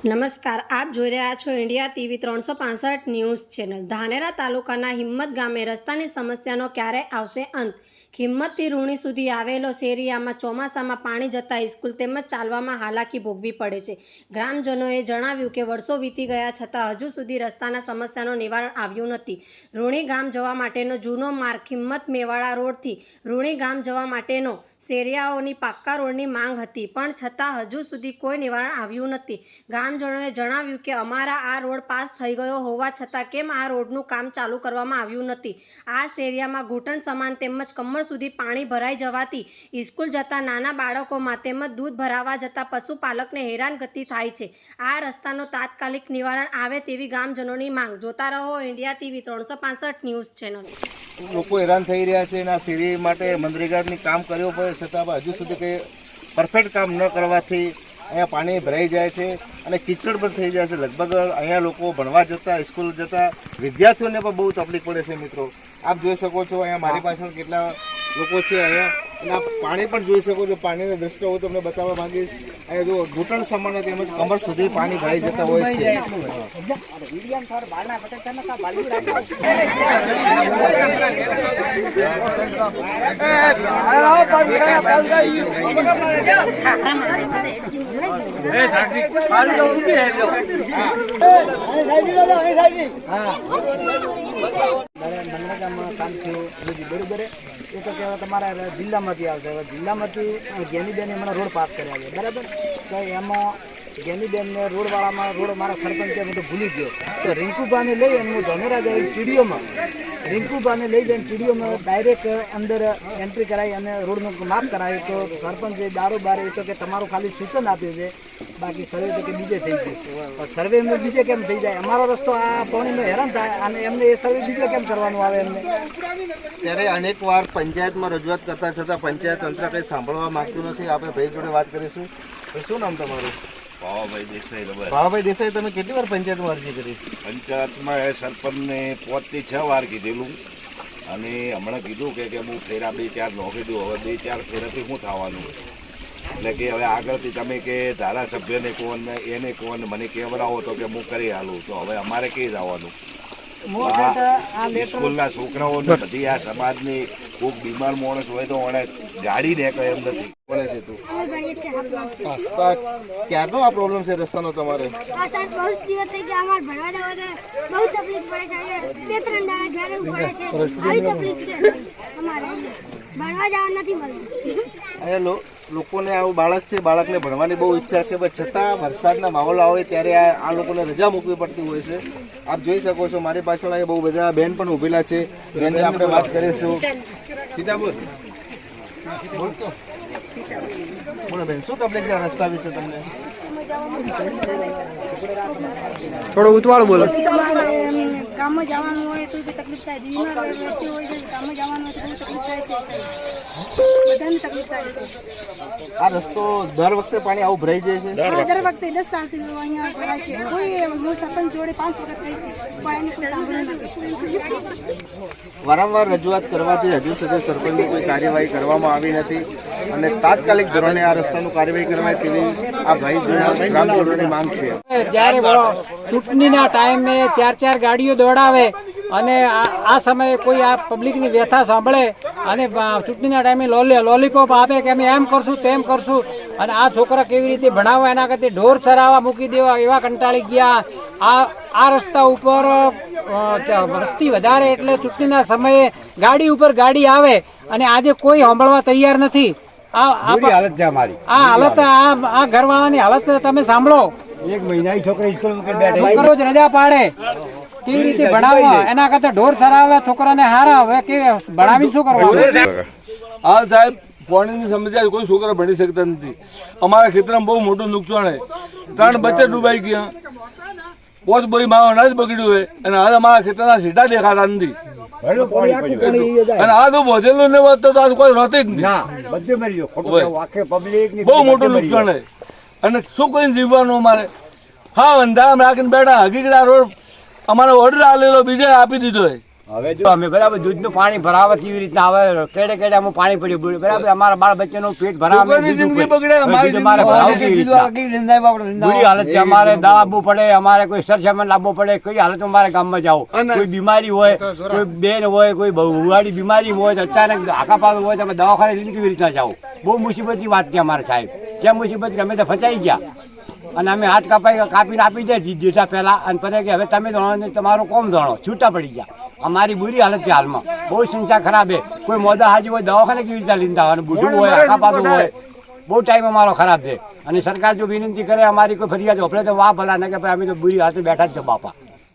નમસ્કાર, આપ જોઈ રહ્યા છો India TV 365 news channel. Dhanera તાલુકાના હિંમત ગામે રસ્તાની સમસ્યાનો ક્યારે આવશે અંત? હિંમતથી રૂણી સુધી આવેલો શેરિયામાં ચોમાસામાં પાણી જતા સ્કૂલ તેમજ ચાલવામાં હાલાકી ભોગવી પડે છે। ગ્રામજનોએ જણાવ્યું કે વર્ષો વીતી ગયા છતાં હજુ સુધી રસ્તાના સમસ્યાનું નિવારણ આવ્યું નથી। રૂણી ગામ જવા માટેનો જૂનો માર્ગ હિંમત મેવાડા રોડથી રૂણી ગામ જવા માટેનો શેરિયાઓની પાક્કા રોડની માંગ હતી, પણ છતાં હજુ સુધી કોઈ નિવારણ આવ્યું નથી। ગ્રામજનોએ જણાવ્યું કે અમારા આ રોડ પાસ થઈ ગયો હોવા છતાં કેમ આ રોડનું કામ ચાલુ કરવામાં આવ્યું નથી। આ શેરિયામાં ઘૂંટણ સમાન તેમજ કમર સુધી પાણી ભરાઈ જવાથી સ્કૂલ જતા નાના બાળકોમાં તેમજ દૂધ ભરાવા જતા પશુપાલકને હેરાનગતિ થાય છે। આ રસ્તાનો તાત્કાલિક નિવારણ આવે તેવી ગ્રામજનોની માંગ। જોતા રહો ઇન્ડિયા ટીવી 365 ન્યૂઝ ચેનલ। લોકો હેરાન થઈ રહ્યા છે અને આ શેરી માટે મનરેગાની કામ કર્યો પડે છતાં હજુ સુધી કંઈ પરફેક્ટ કામ ન કરવાથી અહીંયા પાણી ભરાઈ જાય છે અને કિચડ પણ થઈ જાય છે। લગભગ અહીંયા લોકો ભણવા જતા સ્કૂલ જતા વિદ્યાર્થીઓને પણ બહુ તકલીફ પડે છે। મિત્રો આપ જોઈ શકો છો અહીંયા મારી પાછળ કેટલા લોકો છે અહીંયા અને આ પાણી પણ જોઈ શકો છો। પાણીના દ્રશ્યો હું તમને બતાવવા માંગીશ। અહીંયા જો ઘૂંટણ સમાન તેમજ કમર સુધી પાણી ભરાઈ જતા હોય છે। મનરેગામાં કામ થયું બરોબર એ તો કહેવાય તમારા જિલ્લામાંથી આવશે। હવે જિલ્લામાંથી જ્ઞાનીબેને હમણાં રોડ પાસ કર્યા છે બરાબર, તો એમાં જ્ઞાનીબેનને રોડવાળામાં રોડ મારા સરપંચે હું તો ભૂલી ગયો, તો રિંકુબાને લઈ અને હું ધનેરા જઈને ટીડીઓમાં રિંકુબાને લઈ જઈને ટીડીઓમાં ડાયરેક્ટ અંદર એન્ટ્રી કરાવી અને રોડનું માપ કરાવ્યું। તો સરપંચે દારૂ બારે તો કે તમારું ખાલી સૂચન આપ્યું છે, બાકી સર્વે તો કે બીજે થઈ ગયું। સર્વે એમને બીજે કેમ થઈ જાય? અમારો રસ્તો આ પાણીમાં હેરાન થાય અને એમને એ સર્વે બીજે કેમ કરવાનું આવે એમને? ત્યારે અનેક વાર પંચાયતમાં રજૂઆત કરતા છતાં પંચાયત તંત્ર કંઈ સાંભળવા માંગતું નથી। આપણે ભાઈ જોડે વાત કરીશું। શું નામ તમારું? ભાવભાઈ દેસાઈ। ભાવભાઈ દેસાઈ, તમે કેટલી વાર પંચાયતમાં અરજી કરી? પંચાયતમાં સરપંચને 5 થી 6 વાર કીધેલું અને હમણાં કીધું કે હું ફેરા 2-4 નોખી દઉં। હવે 2-4 ફેરાથી શું થવાનું? એટલે કે હવે આગળથી તમે કે ધારાસભ્યને કહો ને એને કહો ને મને કહેવડાવો તો કે હું કરી હાલું, તો હવે અમારે કઈ જવાનું? સ્કૂલના છોકરાઓને બધી આ સમાજની ખૂબ બીમાર માણસ હોય તો એને ગાડી નીકળે એમ નથી। બોલે છે તું ક્યારનો આ પ્રોબ્લેમ છે રસ્તાનો તમારે? અહીંયા લોકોને આવું બાળક છે, બાળકને ભણવાની બહુ ઈચ્છા છે, પણ છતાં વરસાદના માહોલ આવે ત્યારે આ લોકોને રજા મૂકવી પડતી હોય છે। આપ જોઈ શકો છો મારી પાછળ અહીંયા બહુ બધા બેન પણ ઉભેલા છે। બેનને આપણે વાત કરીશું। બોલો બેન, શું તકલીફ છે રસ્તા વિશે તમને? થોડો ઉતવાળું બોલો। ગામમાં જવાનું હોય તો તકલીફ થાય, બીમાર વ્યક્તિ હોય છે ગામમાં જવાનું હોય તો તકલીફ થાય છે, બધાને તકલીફ થાય છે। આ રસ્તો દર વખતે પાણી આવું ભરાઈ જાય છે? દર વખતે 10 સાલથી અહીંયા ભરાય છે। કોઈ હું સરપંચ જોડે 5 વખત થઈ હતી પણ એની કોઈ સાંભળ્યું નથી। વારંવાર રજૂઆત કરવાથી હજુ સુધી સરપંચની કોઈ કાર્યવાહી કરવામાં આવી નથી અને તાત્કાલિક ધોરણે આ રસ્તાનું કાર્યવાહી કરવાય તેવી આ ભાઈ ગ્રામજનોની માંગ છે। જ્યારે ચૂંટણીના ટાઈમે 4 ગાડીઓ દોડાવે અને આ સમયે કોઈ આ પબ્લિકની વ્યથા સાંભળે અને ચૂંટણીના ટાઈમે લોલીપોપ આપે કે અમે એમ કરશું તેમ કરશું અને આ છોકરા કેવી રીતે ભણાવવા એના કરતા ઢોર ચરાવવા મૂકી દેવા એવા કંટાળી ગયા। આ રસ્તા ઉપર વસ્તી વધારે એટલે ચૂંટણીના સમયે ગાડી ઉપર ગાડી આવે અને આજે કોઈ સાંભળવા તૈયાર નથી। આ હાલત આ ઘરવાળાની હાલત તમે સાંભળો। 1 મહિના છોકરો જ રજા પાડે કેવી રીતે ભણાવવા એના કરતા ઢોર ચરાવવા છોકરાને હારા હવે કે ભણાવી શું કરવાનું? હા સાહેબ, પાણીની સમસ્યા કોઈ છોકરા ભણી શકતા નથી। અમારા ખેતરમાં બહુ મોટું નુકસાન છે, 3 બચ્ચા ડૂબાઈ ગયા, 5 બોરી માં અનાજ બગડ્યું હોય અને હાલ અમારા ખેતરના સીધા દેખાતા નથી અને આ તો વધેલું ને વધતો તો કોઈ રહેતી જ નહીં। બહુ મોટું નુકસાન છે અને શું કરીને જીવવાનું અમારે? હા, અંધારામાં રાખીને બેઠા, હકીકત આ રોડ અમારો ઓર્ડર આલેલો બીજે આપી દીધો છે। હવે જો અમે બરાબર દૂધનું પાણી ભરાવે કેવી રીતના આવે કેડે કેડે અમે પાણી પડ્યું બરાબર અમારા બાળ બચ્ચાનું પેટ ભરાવે છોકરાની જિંદગી બગડે, અમારી બુરી હાલત છે અમારે દવા આપવું પડે અમારે કોઈ સરસામાન લાવવો પડે કઈ હાલત અમારે ગામમાં જાઓ કોઈ બીમારી હોય કોઈ બેન હોય કોઈ બહુવાડી બીમારી હોય તો અચાનક આખા પાક હોય તો અમે દવાખાને લઈને કેવી રીતના જાઓ બહુ મુસીબતની વાત છે અમારે સાહેબ ક્યાં મુસીબત કે અમે તો ફસાઈ ગયા અને અમે હાથ કાપીને આપી દે દીધા પહેલા અને પછી કે હવે તમે ધોણો તમારું કોમ ધોણો છૂટા પડી ગયા અમારી બુરી હાલત છે હાલમાં બહુ સંખ્યા ખરાબ છે કોઈ મોદા હાજી હોય દવાખાને કેવી રીતે લીધા હોય બુઢું હોય આખા પાતું હોય બહુ ટાઈમ અમારો ખરાબ છે અને સરકાર જો વિનંતી કરે અમારી કોઈ ફરિયાદ હોપડે તો વાહ ભલા ને કે ભાઈ અમે તો બુરી હાથે બેઠા જ છે બાપા